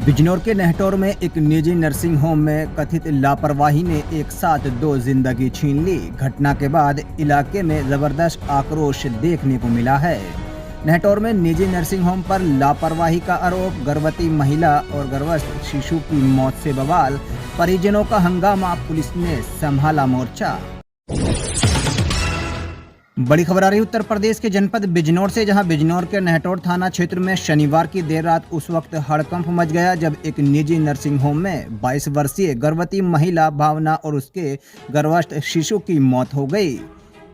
बिजनौर के नेहटौर में एक निजी नर्सिंग होम में कथित लापरवाही ने एक साथ दो जिंदगी छीन ली। घटना के बाद इलाके में जबरदस्त आक्रोश देखने को मिला है। नेहटौर में निजी नर्सिंग होम पर लापरवाही का आरोप, गर्भवती महिला और गर्भस्थ शिशु की मौत से बवाल, परिजनों का हंगामा, पुलिस ने संभाला मोर्चा। बड़ी खबर आ रही उत्तर प्रदेश के जनपद बिजनौर से, जहां बिजनौर के नेहटौर थाना क्षेत्र में शनिवार की देर रात उस वक्त हड़कंप मच गया जब एक निजी नर्सिंग होम में 22 वर्षीय गर्भवती महिला भावना और उसके गर्भस्थ शिशु की मौत हो गई।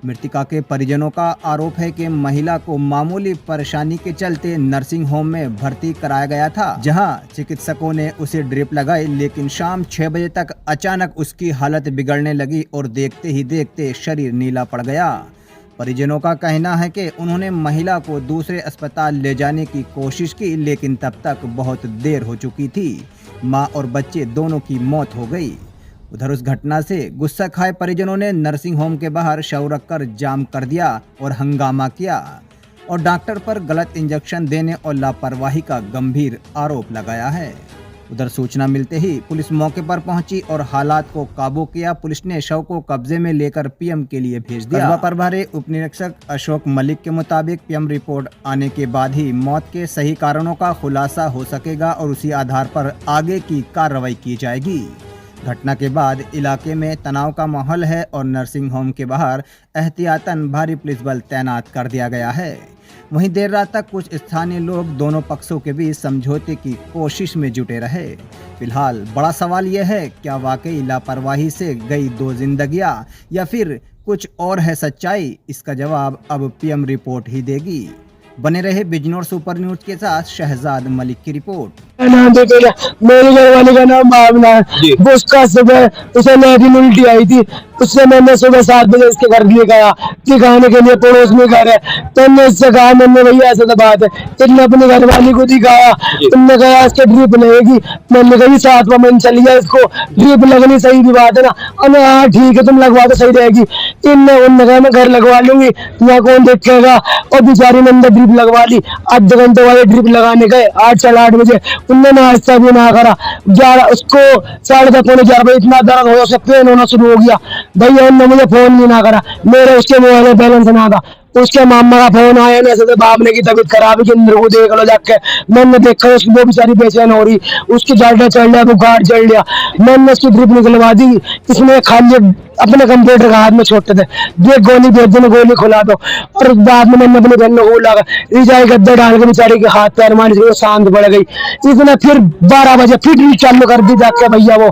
मृतका के परिजनों का आरोप है कि महिला को मामूली परेशानी के चलते नर्सिंग होम में भर्ती कराया गया था, जहां चिकित्सकों ने उसे ड्रिप लगाई, लेकिन शाम 6 बजे तक अचानक उसकी हालत बिगड़ने लगी और देखते ही देखते शरीर नीला पड़ गया। परिजनों का कहना है कि उन्होंने महिला को दूसरे अस्पताल ले जाने की कोशिश की, लेकिन तब तक बहुत देर हो चुकी थी। मां और बच्चे दोनों की मौत हो गई। उधर उस घटना से गुस्सा खाए परिजनों ने नर्सिंग होम के बाहर शव रखकर जाम कर दिया और हंगामा किया और डॉक्टर पर गलत इंजेक्शन देने और लापरवाही का गंभीर आरोप लगाया है। उधर सूचना मिलते ही पुलिस मौके पर पहुंची और हालात को काबू किया। पुलिस ने शव को कब्जे में लेकर पीएम के लिए भेज दिया। प्रभारी उप निरीक्षक अशोक मलिक के मुताबिक पीएम रिपोर्ट आने के बाद ही मौत के सही कारणों का खुलासा हो सकेगा और उसी आधार पर आगे की कार्रवाई की जाएगी। घटना के बाद इलाके में तनाव का माहौल है और नर्सिंग होम के बाहर एहतियातन भारी पुलिस बल तैनात कर दिया गया है। वहीं देर रात तक कुछ स्थानीय लोग दोनों पक्षों के बीच समझौते की कोशिश में जुटे रहे। फिलहाल बड़ा सवाल यह है, क्या वाकई लापरवाही से गई दो जिंदगियां या फिर कुछ और है सच्चाई? इसका जवाब अब पीएम रिपोर्ट ही देगी। बने रहे बिजनौर सुपर न्यूज के साथ शहजाद मलिक की रिपोर्ट। नाम मेरे घरवाले का नाम भावना है। उसका सुबह उसे लेकिन उल्टी आई थी, उससे मैंने सुबह 7 बजे इसके घर लिए गया दिखाने के लिए, पड़ोस में घर है। तो मैंने इससे कहा, मैंने भैया ऐसा तो बात है, इसने अपनी घरवाली को दिखाया, तुमने कहा इसके ड्रिप लगेगी। मैंने कही 7वां महीना चल गया, इसको ड्रिप लगनी सही भी बात है ना। अरे हाँ ठीक है, तुम लगवा तो सही रहेगी। उनने कहा मैं घर लगवा लूंगी, यहाँ कौन देखेगा। और बेचारी ने अंदर ड्रिप लगवा ली। आधे घंटे वाले ड्रिप लगाने गए 8 बजे, उनने नाश्ता भी ना करा। 11 उसको 10:30 पौने 11 बजे इतना दर्द हो, उससे पेन होना शुरू हो गया। भैया उनने मुझे फोन भी ना करा, मेरे उसके मोबाइल में बैलेंस ना था। उसके मामा का फोन आया, ऐसे तो बाबने की तबीयत खराब है कि इंद्र को देख लो जाके। मैंने देखा उसकी वो बेचारी बेचैन हो रही, उसकी जल्दा चढ़ लिया, बुखार चढ़ लिया। मैंने उसकी ड्रिप निकलवा दी। इसमें खाली अपने कंप्यूटर का हाथ में छोड़ते थे, ये गोली भेज दो, गोली खुला दो। और बाद में मैंने अपनी बहन को बोला, रिजाई गद्दे डाल के बेचारी के हाथ पैर मारने से शांत पड़ गई। इसने फिर 12 बजे फिर ड्रिप चालू कर दी जाके। भैया वो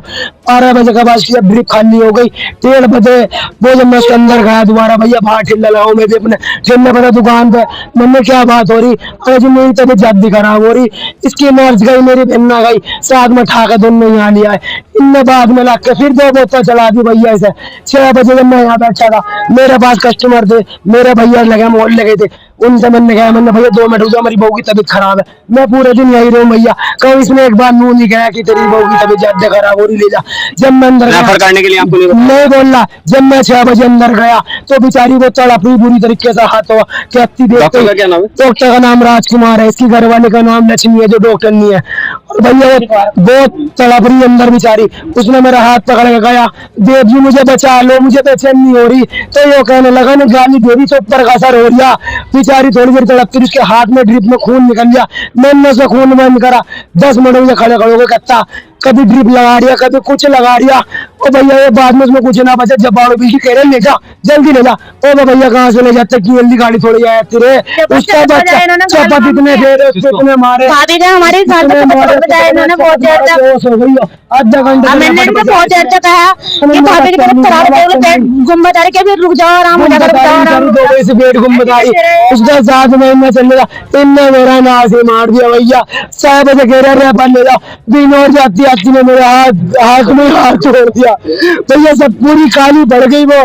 12 बजे के बाद जब ड्रिप खाली हो गई, 1:30 बजे वो जब मैं उसके अंदर गया दोबारा, भैया बाहर ठिल्ला लगाओ, मैं भी अपने ठिलने पड़ा दुकान पे। मैंने क्या बात हो रही, आज मेरी तबीयत ज्यादा खराब हो रही। इसकी नर्स गई, मेरी बहन ना गई, साथ में ठा के दोनों यहाँ लिया है। इनने बाद में ला के फिर 2 बोतल चला दी भैया से। 6 बजे जब मैं यहाँ बैठा था, मेरे पास कस्टमर थे, मेरे भैया लगे मोल लगे थे। उनसे मैंने कहा, मैंने भैया 2 मिनट रुक जाओ, मेरी बहू की तबीयत खराब है, मैं पूरे दिन यही रहूं भैया। कभी इसने एक बार मुंह नहीं गया कि तेरी बहू की तबीयत ज्यादा खराब हो रही, ले जा। जब मैं अंदर करने के लिए आपको नहीं बोला, जब मैं 6 बजे अंदर गया तो बेचारी वो तड़पी बुरी तरीके से हाथ हुआ। डॉक्टर का क्या नाम है? डॉक्टर का नाम राजकुमार है, इसकी घरवाले का नाम लक्ष्मी है, जो डॉक्टर नहीं है। और भैया बहुत तड़प रही अंदर बेचारी। उसने मेरा हाथ पकड़ के गया, देव जी मुझे बचा लो, मुझे बेचैन नहीं हो रही। तो ये कहने लगा ना गाली देवी तो ऊपर का असर हो गया। बेचारी थोड़ी देर तड़पती, उसके हाथ में ड्रिप में खून निकल गया। मैंने उसका खून बंद करा। 10 मिनट मुझे खड़े खड़े होकर कहता, कभी ड्रिप लगा दिया, कभी कुछ लगा दिया। और भैया ये बाद में उसमें कुछ ना बचा, जब बाड़ो बीजी कह रहे ले जा, जल्दी ले जा। ओ भैया कहाँ से ले जाते, की जल्दी गाड़ी थोड़ी आती रे। उसका बच्चा चपत इतने दे रहे, इतने मारे भाभी ने हमारे साथ बताया, इन्होंने बहुत देर तक आधा घंटा मैंने इनको बहुत देर तक कहा कि भाभी की तबीयत खराब है, पेट गुम बता रहे, कि रुक जाओ, आराम हो जाएगा, पेट गुम बताई। उसका 7 महीना चलेगा, इनने मेरा नाश ही मार दिया भैया। 6 बजे कह रहे पर ले जाओ, दिन और जाती आती ने मेरे हाथ में हाथ छोड़ दिया भैया। सब पूरी काली बढ़ गई। वो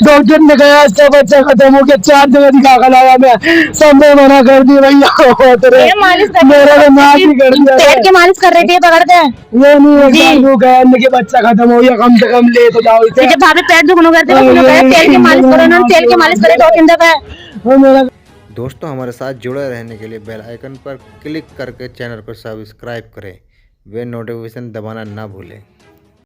डॉक्टर ने कहा इसका बच्चा खत्म हो गया, 4 जगह दिखा कर लाया मैं, सब में मना कर दी भैया। मेरा तो नाश ही कर दिया। पेट की मालिश कर रही थी, पकड़ते हैं ये नहीं कि बच्चा खत्म हो गया, कम से कम ले तो जाओ इसे। जब भाभी पेट दुखने करते तेल की मालिश करो, इन्होंने तेल की मालिश करे 2-3 दफे। दोस्तों हमारे साथ जुड़े रहने के लिए बेल आइकन पर क्लिक करके चैनल को सब्सक्राइब करें। वे नोटिफिकेशन दबाना ना भूलें।